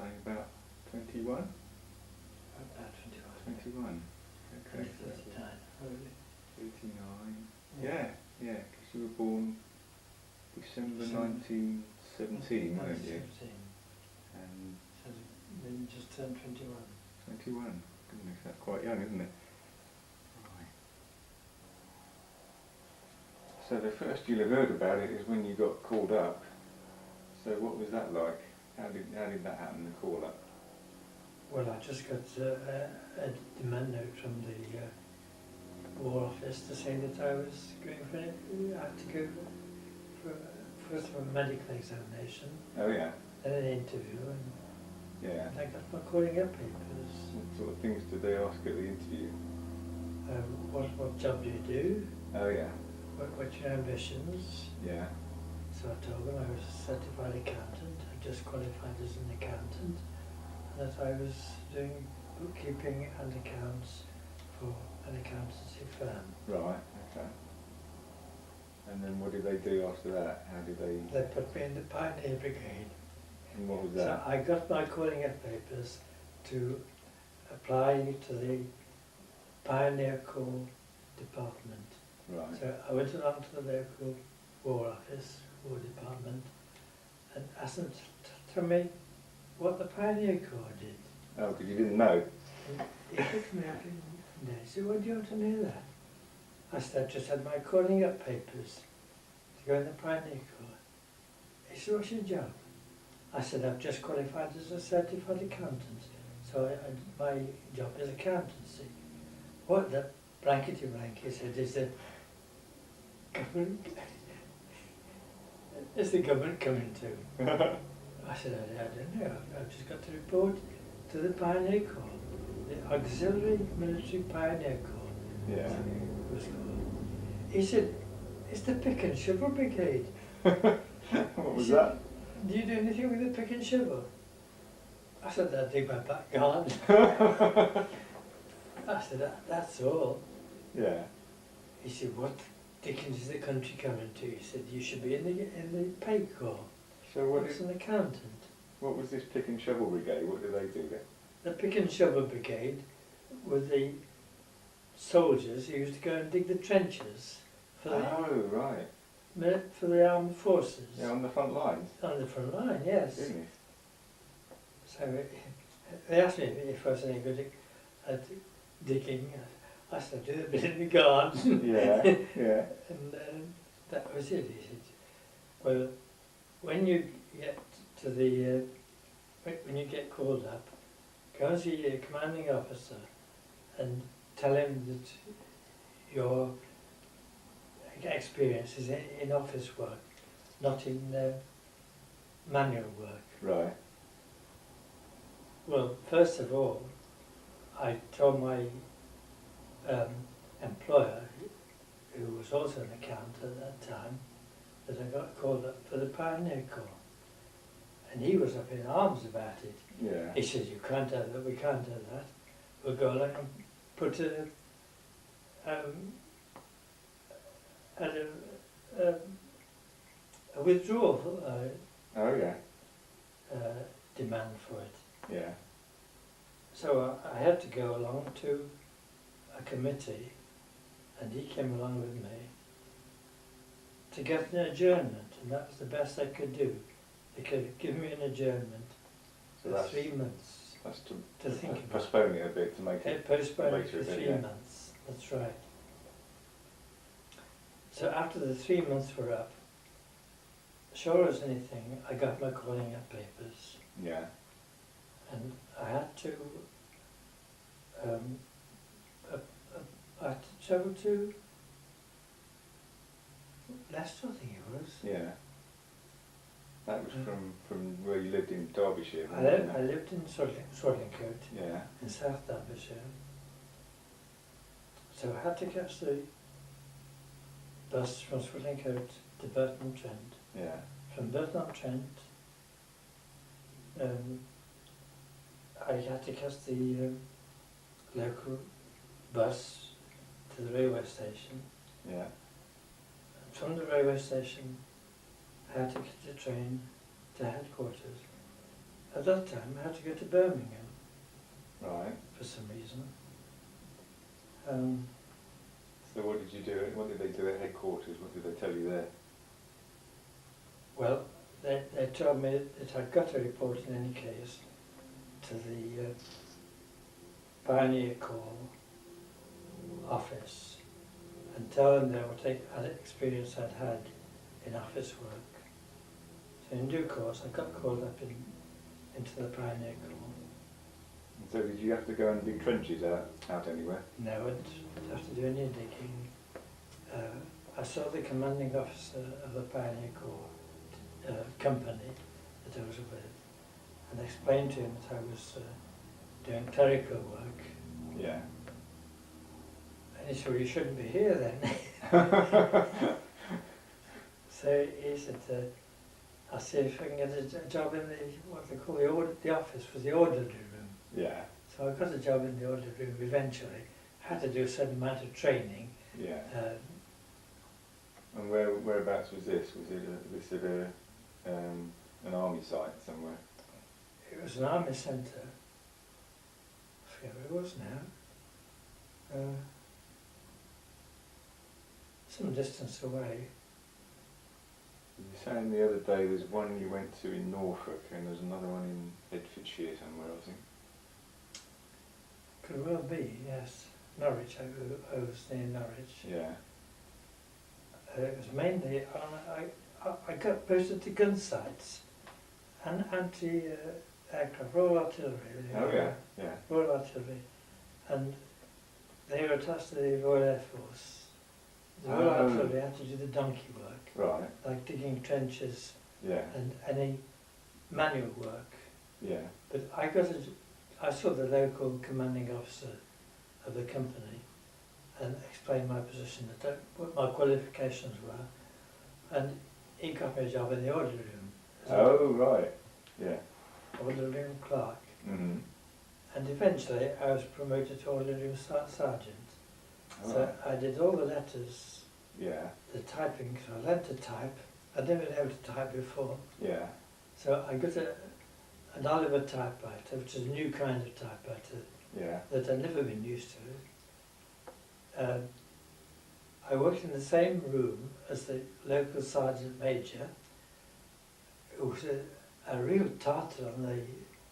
say about 21? About 21. Okay. 39. 39. Yeah, because you were born December 1917, weren't you? 17. And So then just turned 21. 21. Goodness, that's quite young, isn't it? Right. So the first you'll have heard about it is when you got called up. So what was that like? How did that happen, the call up? Well, I just got a demand note from the War Office to say that I was going for I had to go first for a medical examination, Oh yeah. then an interview, and Yeah. I got my calling up papers. What sort of things did they ask at the interview? What job do you do? Oh yeah. What's your ambitions? Yeah. So I told them I was a certified accountant. I just qualified as an accountant, and that I was doing bookkeeping and accounts for an accountancy firm. Right. Okay. And then what did they do after that? How did they? They put me in the Pioneer Brigade. And what was that? So I got my calling up papers to apply to the Pioneer Corps department. Right. So I went along to the local War Office, War Department, and asked them to tell me what the Pioneer Corps did. Oh, because you didn't know. And he picked me up and he said, "Why do you want to know that?" I said, "I just had my calling up papers to go in the Pioneer Corps." He said, "What's your job?" I said, "I've just qualified as a certified accountant, so my job is accountancy." "What the blankety blank," he said, "is the government, is the government coming to?" I said, I don't know, I've just got to report to the Pioneer Corps, the Auxiliary Military Pioneer Corps. Yeah. That's what it was called. He said, "It's the pick and shovel brigade." What was that? "Do you do anything with the pick and shovel?" I said, "I dig my back garden." I said, "That's all." Yeah. He said, "What dickens is the country coming to?" He said, "You should be in the pay corps. So what What's an accountant?" what was this pick and shovel brigade? What did they do then? The pick and shovel brigade were the soldiers who used to go and dig the trenches for right. for the armed forces. Yeah, on the front lines. On the front line, yes. Goodness. So they asked me if I was any good at digging. I said, "I do a bit in the garden." Yeah, yeah. And that was it. He said, "Well, when you get to the when you get called up, go and see your commanding officer and tell him that your experience is in office work, not in manual work." Right. Well, first of all, I told my employer, who was also an accountant at that time, that I got called up for the Pioneer Corps. And he was up in arms about it. Yeah. He said, "You can't do that, we can't do that. We'll go along and put a withdrawal Oh yeah. demand for it." Yeah. So I had to go along to a committee, and he came along with me to get an adjournment, and that was the best I could do. They could give me an adjournment So for that's 3 months that's to think about. postpone it a bit to make They it postponed it later for a bit, 3 yeah. months, that's right. So after the 3 months were up, sure as anything, I got my calling up papers, Yeah. and I had to travel to Leicester, I think it was. Yeah. That was from where you lived in Derbyshire. I wasn't it? lived in Swadlincote Yeah. in South Derbyshire. So I had to catch the bus from Swadlincote to Burton-on-Trent. Yeah. From Burton-on-Trent, I had to catch the local bus to the railway station. Yeah. From the railway station, I had to catch a train to headquarters, at that time I had to go to Birmingham Right. for some reason. So what did you do? What did they do at headquarters? What did they tell you there? Well, they told me that I'd got to report in any case to the Pioneer Corps office and tell them what experience I'd had in office work. So in due course I got called up into the Pioneer Corps. And so did you have to go and dig trenches out anywhere? No, I didn't have to do any digging. I saw the commanding officer of the Pioneer Corps company that I was with and explained to him that I was doing clerical work. Yeah. And he said, well, you shouldn't be here then. So he said, I'll see if I can get a job in what they call the office was the orderly room. Yeah. So I got a job in the orderly room eventually. Had to do a certain amount of training. Yeah. And whereabouts was this? Was it an army site somewhere? It was an army centre. I forget where it was now. Some distance away. You were saying the other day there's one you went to in Norfolk and there's another one in Bedfordshire somewhere, I think. Could well be, yes. Norwich, I was near Norwich. Yeah. It was mainly I got posted to gun sites and anti-aircraft, Royal Artillery. Oh yeah, yeah. Royal Artillery. And they were attached to the Royal Air Force. The Royal Artillery had to do the donkey work. Right. Like digging trenches Yeah. and any manual work. Yeah. But I saw the local commanding officer of the company and explained my position, what my qualifications were, and he got me a job in the orderly room. Oh right. Yeah. Orderly room clerk. Mhm. And eventually I was promoted to orderly room sergeant. So Right. I did all the letters, Yeah. the typing, so I learned to type. I'd never been able to type before. Yeah. So I got an Oliver typewriter, which is a new kind of typewriter Yeah. that I'd never been used to. I worked in the same room as the local sergeant major, who was a real tartar on the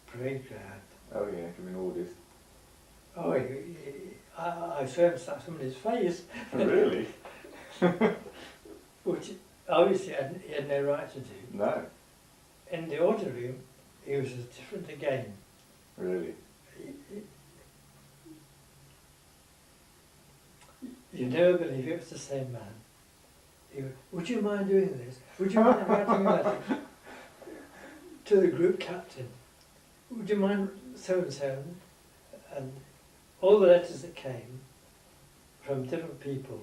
parade ground. Oh yeah, giving orders. Oh, I saw him slap somebody's face, Really? which obviously he had no right to do. No. In the order room, he was as different again. Really? You never believe it was the same man. He would, would you mind doing this? Would you mind writing a letter to the group captain? Would you mind so-and-so? And all the letters that came from different people,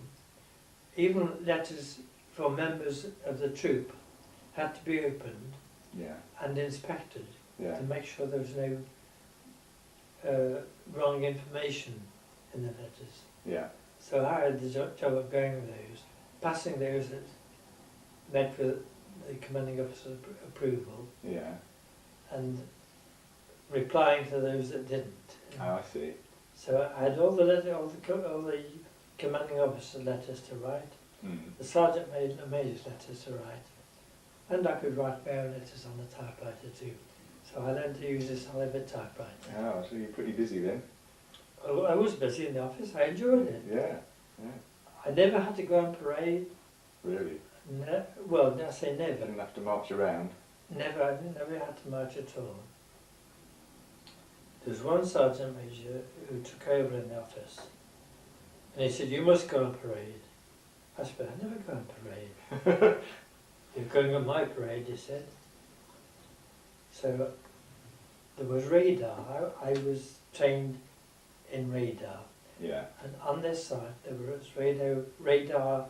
even letters from members of the troop, had to be opened Yeah. and inspected Yeah. to make sure there was no wrong information in the letters. Yeah. So I had the job of going with those, passing those that met with the commanding officer's approval, Yeah. and replying to those that didn't. Oh, I see. So I had all the commanding officer letters to write, Mm. the sergeant major's letters to write, and I could write my own letters on the typewriter too. So I learned to use this Oliver typewriter. Oh, so you're pretty busy then? I was busy in the office, I enjoyed it. Yeah. Yeah. I never had to go on parade. Really? Well, I say never. Didn't have to march around? Never, I never had to march at all. There was one sergeant major who took over in the office, and he said, "You must go on parade." I said, "I never go on parade." "You're going on my parade," he said. So there was radar. I was trained in radar, Yeah. and on this side there was radar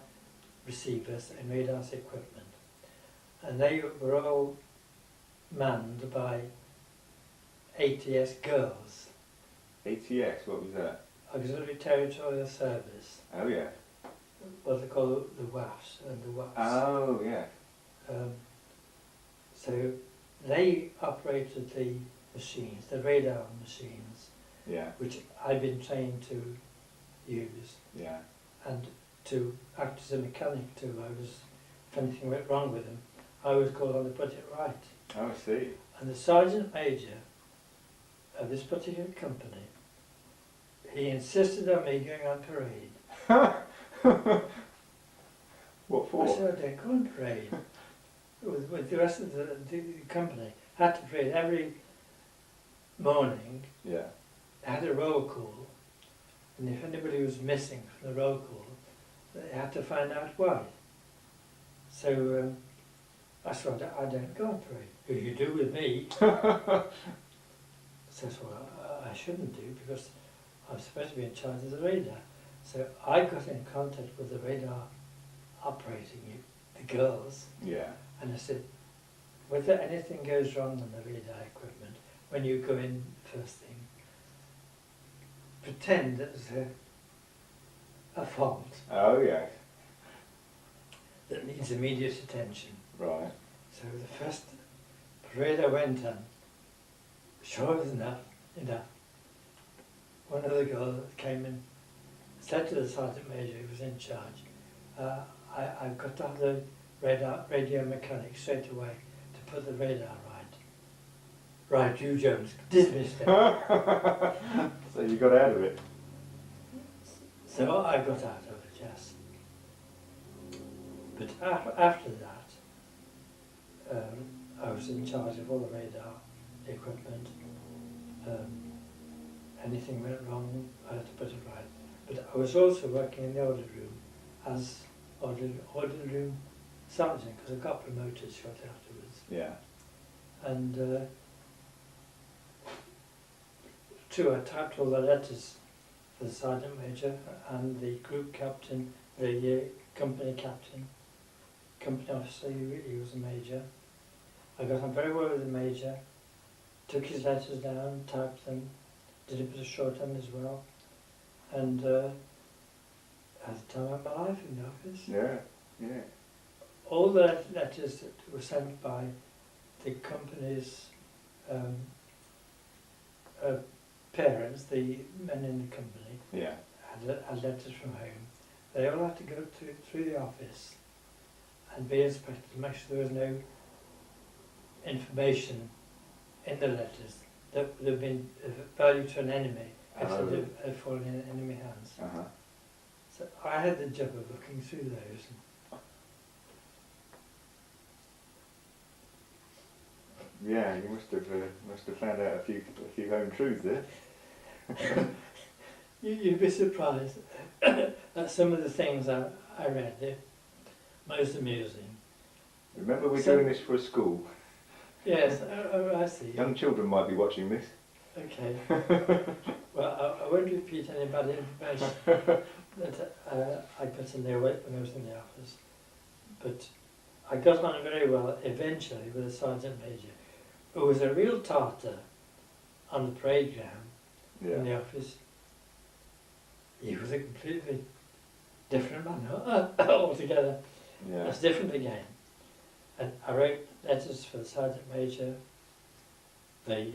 receivers and radar equipment, and they were all manned by ATS girls, ATS, what was that? Auxiliary Territorial Service, Oh yeah. what they call the WAFs and the WAFs. Oh yeah. So they operated the machines, the radar machines, Yeah. which I'd been trained to use, Yeah. and to act as a mechanic too. If anything went wrong with them, I was called on to put it right. Oh, I see. And the sergeant major of this particular company, he insisted on me going on parade. What I for? said, I don't go on parade. With the rest of the company, had to parade every morning, Yeah. had a roll call, and if anybody was missing from the roll call, they had to find out why. So I said, I don't go on parade. If you do with me, says, well, I shouldn't do because I'm supposed to be in charge of the radar. So I got in contact with the radar operating unit, the girls, Yeah. and I said, whether anything goes wrong on the radar equipment, when you go in first thing, pretend that there's a fault Oh, yes. that needs immediate attention. Right. So the first parade I went on, sure enough, one of the girls came in, said to the sergeant major who was in charge, I've got to have the radio mechanic straight away to put the radar right. Right, you Jones, dismissed it. So you got out of it? So I got out of it, yes. But after that, I was in charge of all the radar equipment. Anything went wrong, I had to put it right. But I was also working in the order room as order room sergeant, because I got promoted shortly afterwards. Yeah. And true, I typed all the letters for the sergeant major and the group captain, the company captain, company officer, he was a major. I got on very well with the major, took his letters down, typed them, did a bit of shorthand as well, and had the time of my life in the office. Yeah. Yeah. All the letters that were sent by the company's parents, the men in the company, Yeah. had letters from home. They all had to go through the office and be inspected to make sure there was no information in the letters that would have been of value to an enemy if they had fallen in enemy hands. Uh-huh. So I had the job of looking through those. Yeah, you must have found out a few home truths there. You'd be surprised at some of the things I read. They're most amusing. Remember, we're doing this for a school. Yes, I see. Young children might be watching this. Okay. Well, I won't repeat any bad information that I got to know when I was in the office. But I got on very well eventually with the sergeant major, who was a real tartar on the parade ground in the office. He was a completely different man altogether. Yeah. It's different again. And I wrote letters for the sergeant major, the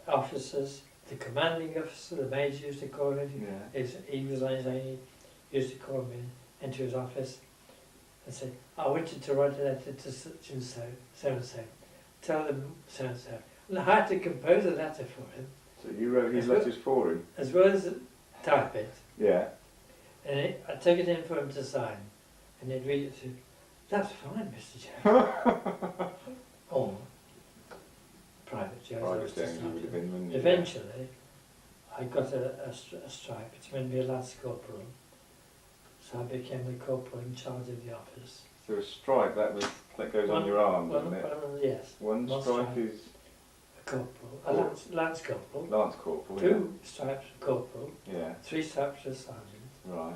officers, the commanding officer, the major used to call him. Yeah. He was on his own, he used to call me into his office and say, I want you to write a letter to such and so, so and so. Tell them so and so. And I had to compose a letter for him. So you wrote his letters for him? As well as type it. Yeah. And I took it in for him to sign. And he'd read it to, that's fine, Mr. Jones. Or Private Jones. Private Jones you would have been, wouldn't you? Eventually, I got a stripe. It's made me a lance corporal. So I became the corporal in charge of the office. So a stripe, that goes on your arm, doesn't it? Yes. One stripe is a corporal, a lance corporal. Lance corporal. Two stripes for corporal. Yeah. 3 stripes for sergeant. Right.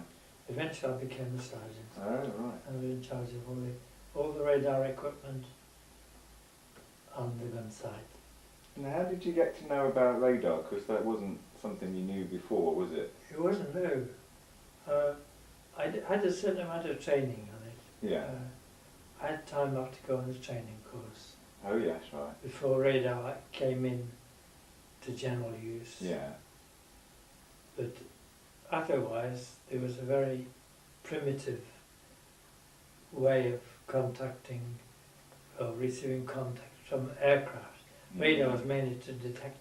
Eventually, I became the sergeant. Oh, right. I was in charge of all the radar equipment on the gun site. Now, how did you get to know about radar? Because that wasn't something you knew before, was it? It wasn't, no. I had a certain amount of training on it. Yeah. I had time off to go on the training course. Oh yes, right. before radar came in to general use. Yeah. But otherwise, there was a very primitive way of contacting or receiving contact from aircraft. Radar was mainly to detect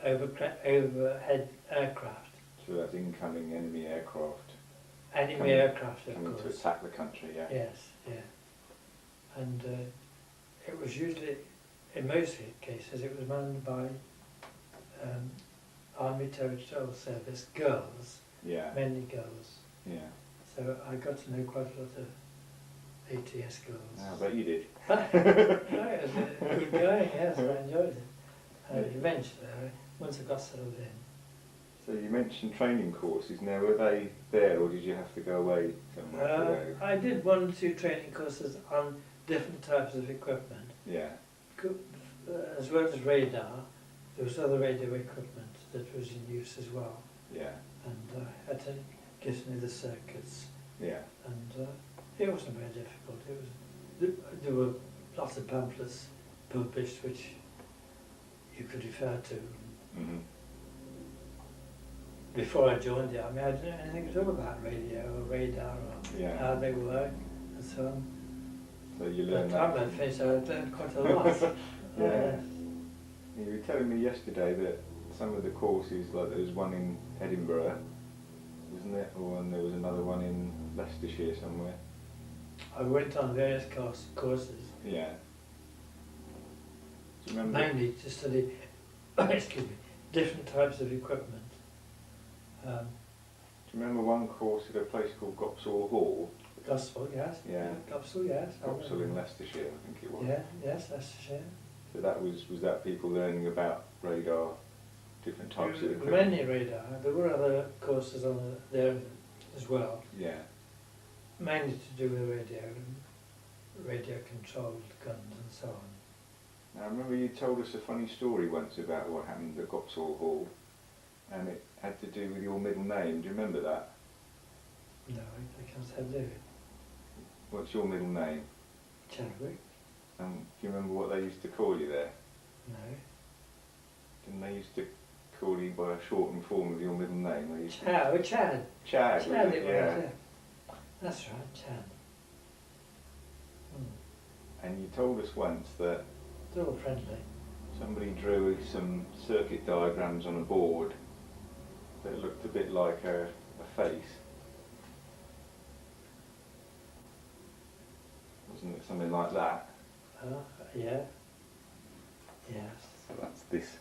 overhead aircraft. So that's incoming enemy aircraft Enemy aircraft, of coming to course. attack the country, yeah. Yes, yeah. And it was usually, in most cases, it was manned by Army Territorial Service girls, Yeah. mainly girls. Yeah. So I got to know quite a lot of ATS girls. I bet you did. No, it was good going, yes, I enjoyed it. And eventually, once I got settled in, So you mentioned training courses. Now, were they there, or did you have to go away somewhere to go? I did 1 or 2 training courses on different types of equipment. Yeah. As well as radar, there was other radio equipment that was in use as well. Yeah. And I had to get to know the circuits. Yeah. And it wasn't very difficult. It was, there were lots of pamphlets published which you could refer to. Mhm. Before I joined the army, I didn't know anything at all about radio or radar or Yeah. how they work and so on. So you By learned the time that. I finished, I learned quite a lot. Yeah. You were telling me yesterday that some of the courses, like there was one in Edinburgh, wasn't it? Or and there was another one in Leicestershire somewhere. I went on various courses, Yeah. Do you remember? mainly to study excuse me, different types of equipment. Do you remember one course at a place called Gopsall Hall? Gospel, yes. Yeah. Gospel, yes. I Gopsall in remember. Leicestershire, I think it was. Yeah, yes, that's a shame. So that was that people learning about radar, different types of There were equipment? mainly radar. There were other courses on there as well, Yeah. mainly to do with radio and radio-controlled guns and so on. Now I remember you told us a funny story once about what happened at Gopsall Hall, and it had to do with your middle name. Do you remember that? No, I can't say I do. What's your middle name? Chadwick? And do you remember what they used to call you there? No. Didn't they used to call you by a shortened form of your middle name? They used to... Chad. Chad, Chad was it it? was, Yeah. yeah. That's right, Chad. And you told us once that They're all friendly. somebody drew some circuit diagrams on a board that looked a bit like a face. Wasn't it something like that? Yeah. Yes. So that's this.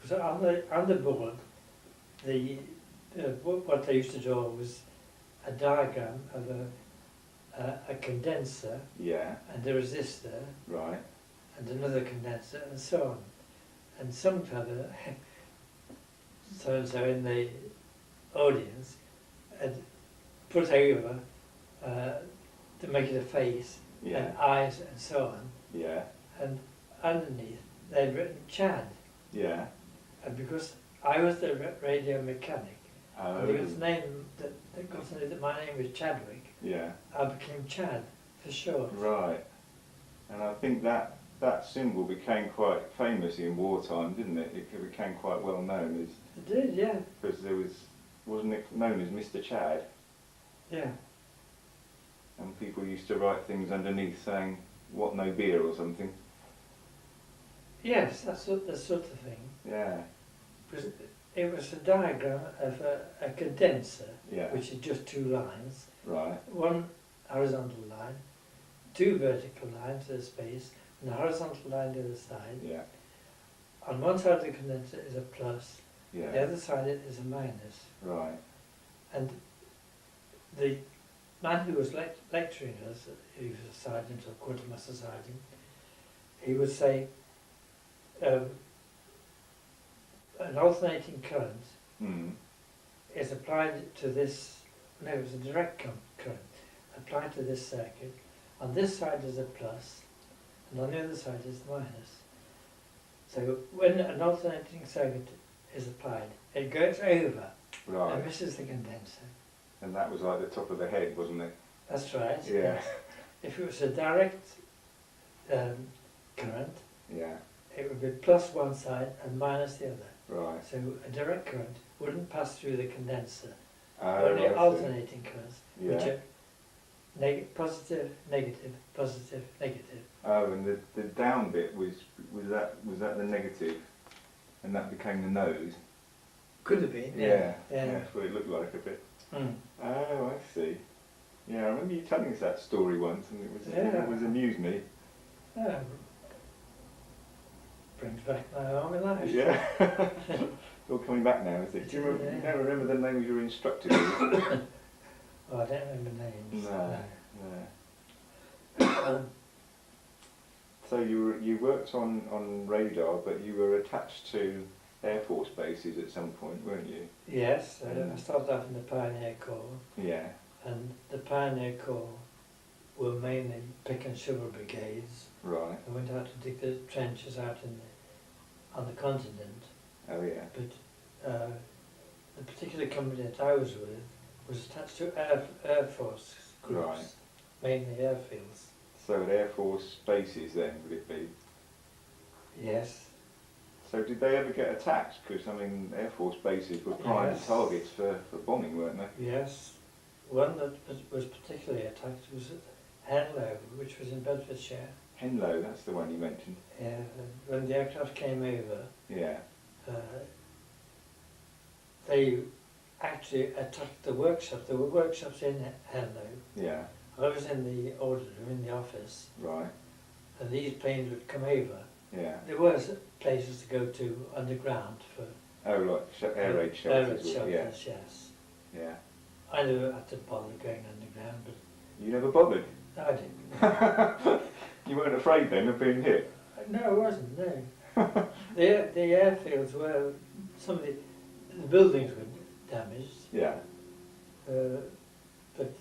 So on the board, what they used to draw was a diagram of a condenser Yeah, and a resistor right. and another condenser and so on. And some fella, so-and-so in the audience, had put over to make it a face Yeah, and eyes and so on. yeah, And underneath they'd written Chad. yeah. And because I was the radio mechanic, Oh, and because the name that got to know that my name was Chadwick, yeah, I became Chad for short. right. And I think that symbol became quite famous in wartime, didn't it? It became quite well known as, It did, yeah, because wasn't it known as Mr. Chad? yeah. And people used to write things underneath saying, "What, no beer" or something. Yes, that sort of thing. Yeah, Because it was a diagram of a condenser, yeah, which is just 2 lines, right, one horizontal line, 2 vertical lines of space, and a horizontal line the other side. yeah, On one side of the condenser is a plus, the yeah, other side is a minus. right, And the man who was lecturing us, he was a sergeant or quartermaster sergeant, he would say an alternating current mm, is applied to this, no, it was a direct current, applied to this circuit. On this side is a plus, and on the other side is the minus. So when an alternating circuit is applied, it goes over right. and misses the condenser. And that was like the top of the head, wasn't it? That's right. Yeah. If it was a direct current, Yeah. it would be plus one side and minus the other. Right. So a direct current wouldn't pass through the condenser. Oh, Only I see. alternating currents, which Yeah. are positive, negative, positive, negative. Oh, and the down bit was that the negative, and that became the nose. Could have been. Yeah. Yeah. That's what it looked like a bit. Mm. Oh, I see. Yeah, I remember you telling us that story once, and it was amused me. Yeah. Brings back my army life. Yeah. It's all coming back now, is it? Do you remember? Yeah. You don't remember the name of your instructor? Do you? Oh, I don't remember names. No. No. So you worked on radar, but you were attached to Air Force bases at some point, weren't you? Yes, I started off in the Pioneer Corps, Yeah. and the Pioneer Corps were mainly pick and shovel brigades. Right. I went out to dig the trenches out on the continent, Oh yeah. but the particular company that I was with was attached to Air Force groups, Right. mainly airfields. So at Air Force bases then, would it be? Yes. So did they ever get attacked? Because I mean, Air Force bases were prime Yes. targets for bombing, weren't they? Yes. One that was particularly attacked was at Henlow, which was in Bedfordshire. Henlow, that's the one you mentioned. Yeah, when the aircraft came over, Yeah. they actually attacked the workshop. There were workshops in Henlow. Yeah. I was in the order room, in the office, Right. and these planes would come over. Yeah. There was places to go to underground for Oh, like air raid air shelters. raid shelters, Yeah. yes. Yeah. I never had to bother going underground, but You never bothered. I didn't. You weren't afraid then of being hit. No, I wasn't, no. the airfields were, some of the buildings were damaged, Yeah. but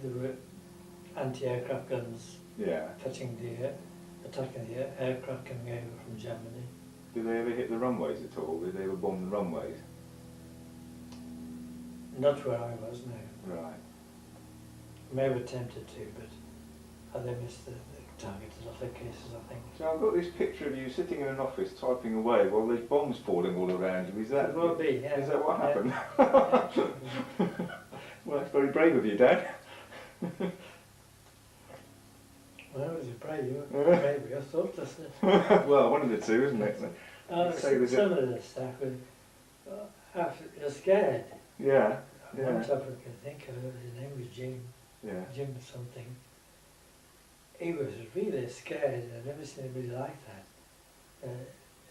there were anti-aircraft guns Yeah. attacking the aircraft coming over from Germany. Did they ever hit the runways at all? Did they ever bomb the runways? Not where I was, no. Right. May have attempted to, but they missed the target in other cases, I think. So I've got this picture of you sitting in an office typing away while there's bombs falling all around you. Is that? It will be, yeah. Is that what happened? Yeah. Well, that's very brave of you, Dad. Well, was it brave? Maybe I thought that's it. Well, one of the two, isn't it? Some of the staff were scared. Yeah. One Yeah. chap I can think of, his name was Jim. Yeah. Jim something. He was really scared. I've never seen anybody like that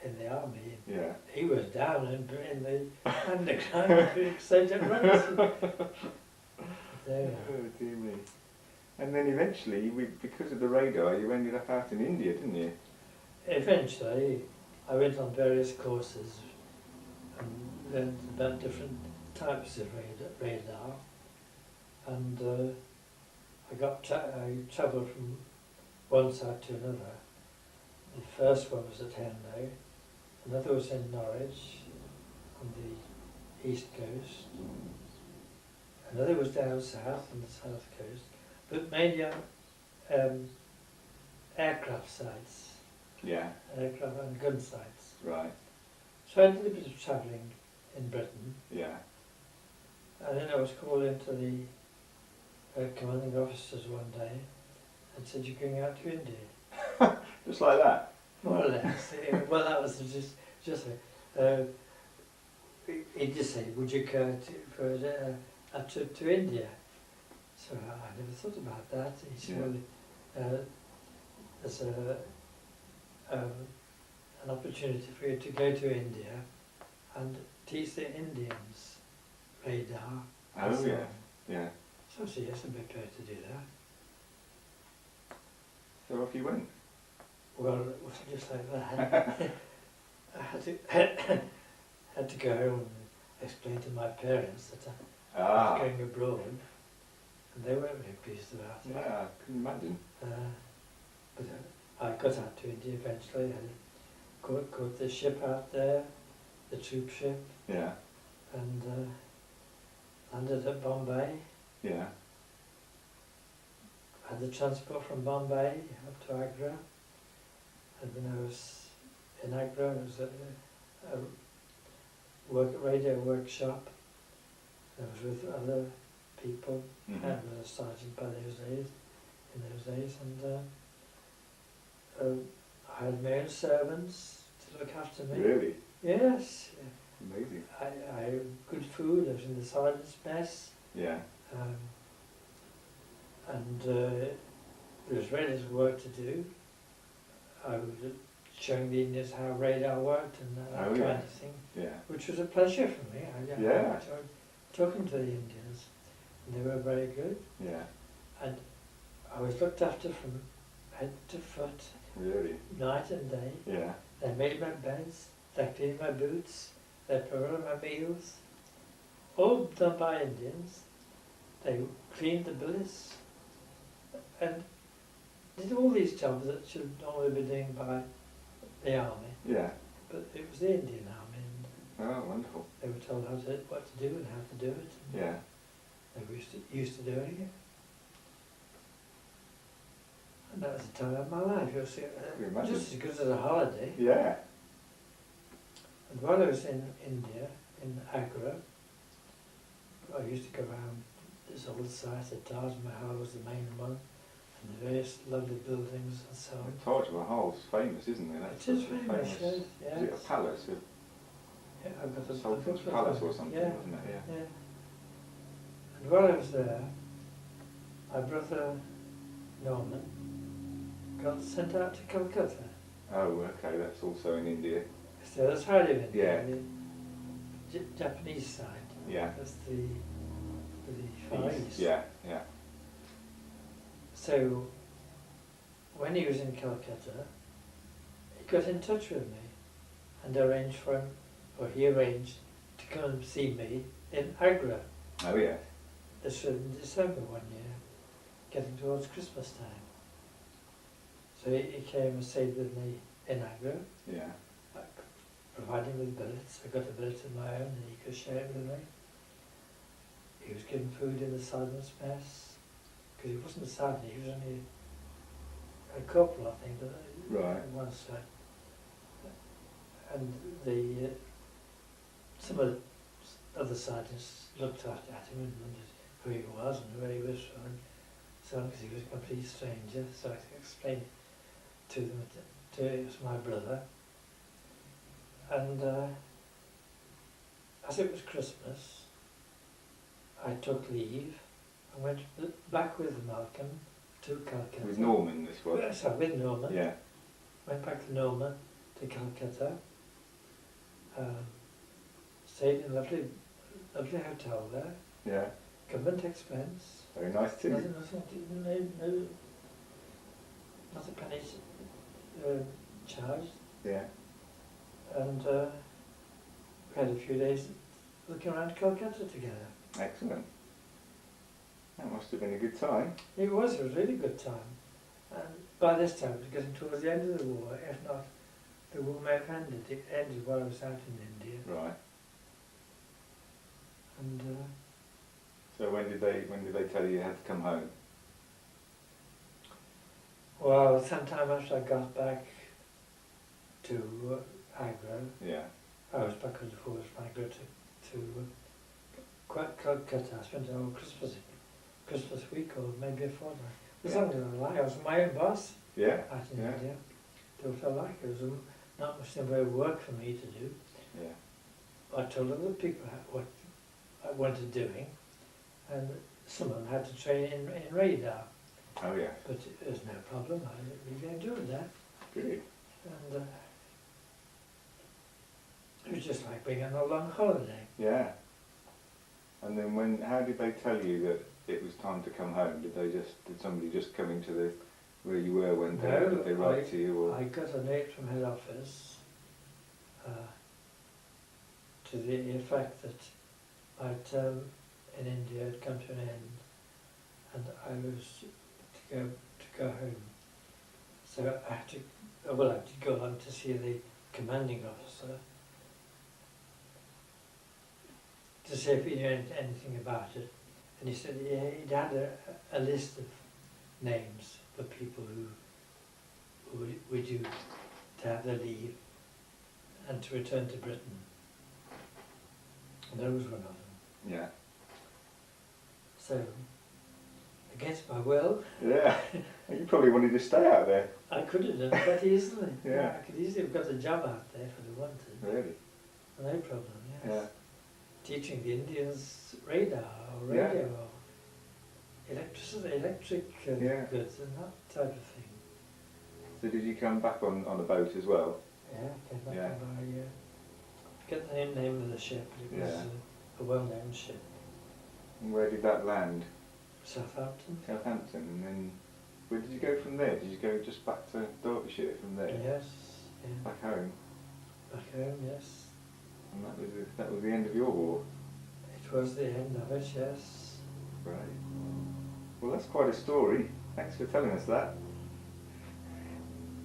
in the army. Yeah. He was down in the underground Sergeant Robinson. There. Oh dear me. And then eventually, because of the radar, you ended up out in India, didn't you? Eventually, I went on various courses and learned about different types of radar, and I travelled from one side to another. The first one was at Henlow, another was in Norwich on the east coast, another was down south on the south coast, but mainly on aircraft sites, Yeah. aircraft and gun sites. Right. So I did a bit of travelling in Britain, Yeah. and then I was called into the commanding officers one day and said, "You're going out to India." Just like that. More or less. Well, that was just he just said, "Would you care for a trip to India?" So I never thought about that. He said, "Well, there's an opportunity for you to go to India and teach the Indians radar." and Oh so yeah. on. Yeah. So I said, "Yes, I'm prepared to do that." So off you went. Well, it wasn't just like that. I had to go home and explain to my parents that I was going abroad, and they weren't very pleased about it. Yeah, I can imagine. But I got out to India eventually. I caught the ship out there, the troop ship, Yeah. and landed at Bombay. Yeah. had the transport from Bombay up to Agra, and when I was in Agra, I was at a radio workshop. I was with other people, Mhm. and was a sergeant by those days, and I had my own servants to look after me. Really? Yes, Amazing. I had good food. I was in the sergeant's mess, Yeah. and there was very little work to do. I was showing the Indians how radar worked and that Oh, kind yeah. of thing, Yeah. which was a pleasure for me. I Yeah. enjoyed talking to the Indians, and they were very good. Yeah. And I was looked after from head to foot, Really? night and day. Yeah. They made my beds, they cleaned my boots, they prepared my meals, all done by Indians. They cleaned the billets and did all these jobs that should normally be done by the army. Yeah. But it was the Indian army, and Oh, wonderful. they were told what to do and how to do it. And Yeah. they were used to doing it. And that was the time of my life. It was Can you imagine? just as good as a holiday. Yeah. And while I was in India, in Agra, I used to go around this old site. The Taj Mahal was the main one, and the various lovely buildings and so on. The Taj Mahal's famous, isn't it? That's It is such a famous, yes. Is it a palace? Yeah, I've got a Sultan's booklet Palace on or it. something, Yeah, wasn't it? Yeah. yeah. And while I was there, my brother Norman got sent out to Calcutta. Oh, okay. That's also in India. It's the other side of India, Yeah. the Japanese side. Yeah. That's the Far East. Yeah. Yeah. So, when he was in Calcutta, he got in touch with me and arranged for him, or he arranged to come and see me in Agra. Oh, yeah. This was in December one year, getting towards Christmas time. So he came and stayed with me in Agra, Yeah. providing with billets. I got a billet of my own and he could share it with me. He was given food in the sergeant's mess, because he wasn't a sergeant, he was only a corporal, I think, Right. at one side. And the some of the other sergeants looked at him and wondered who he was and where he was from, so on, because he was a complete stranger. So I explained to them that it was my brother. And as it was Christmas, I took leave and went back with Malcolm to Calcutta. With Norman, this was. Well, sorry, with Norman. Yeah. Went back to Norman, to Calcutta. Stayed in a lovely hotel there. Yeah. Government expense. Very nice too. Nothing, not a penny charged. Yeah. And we had a few days looking around Calcutta together. Excellent. That must have been a good time. It was a really good time. And by this time it was getting towards the end of the war. If not, the war may have ended. It ended while I was out in India. Right. And So when did they tell you you had to come home? well, sometime after I got back to Agra, Yeah. I was backwards and forwards from Agra to Calcutta. I spent a whole Christmas week or maybe a fortnight. It was Yeah. longer than a lie. I was my own boss Yeah. out in Yeah. India. They felt like it was not much in the way of work for me to do. Yeah. I told other people what I wanted doing, and some of them had to train in radar, Oh yeah. but it was no problem. I really enjoyed that, Good. and it was just like being on a long holiday. Yeah. And then how did they tell you that it was time to come home? Did somebody just come into where you were one day? No, Did they write to you? Or? I got a note from head office to the effect that my term in India had come to an end, and I was to go home. So I had to go on to see the commanding officer to see if he knew anything about it. And he said he'd had a list of names for people who were due to have their leave and to return to Britain. And I was one of them. Yeah. So, against my will, Yeah. You probably wanted to stay out there. I could have done quite easily. Yeah. I could easily have got a job out there if I'd wanted. Really? No problem, yes. Yeah. Teaching the Indians radar or Yeah. radio or electricity, electric Yeah. goods and that type of thing. So did you come back on a boat as well? Yeah, came back Yeah. and get the name of the ship. It was Yeah. a well-known ship. And where did that land? Southampton. Southampton. And then where did you go from there? Did you go just back to Derbyshire from there? Yes. Yeah. Back home? Back home, yes. And that was the end of your war? It was the end of it, yes. Right. Well, that's quite a story. Thanks for telling us that.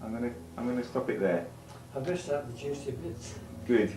I'm gonna stop it there. I've missed out the juicy bits. Good.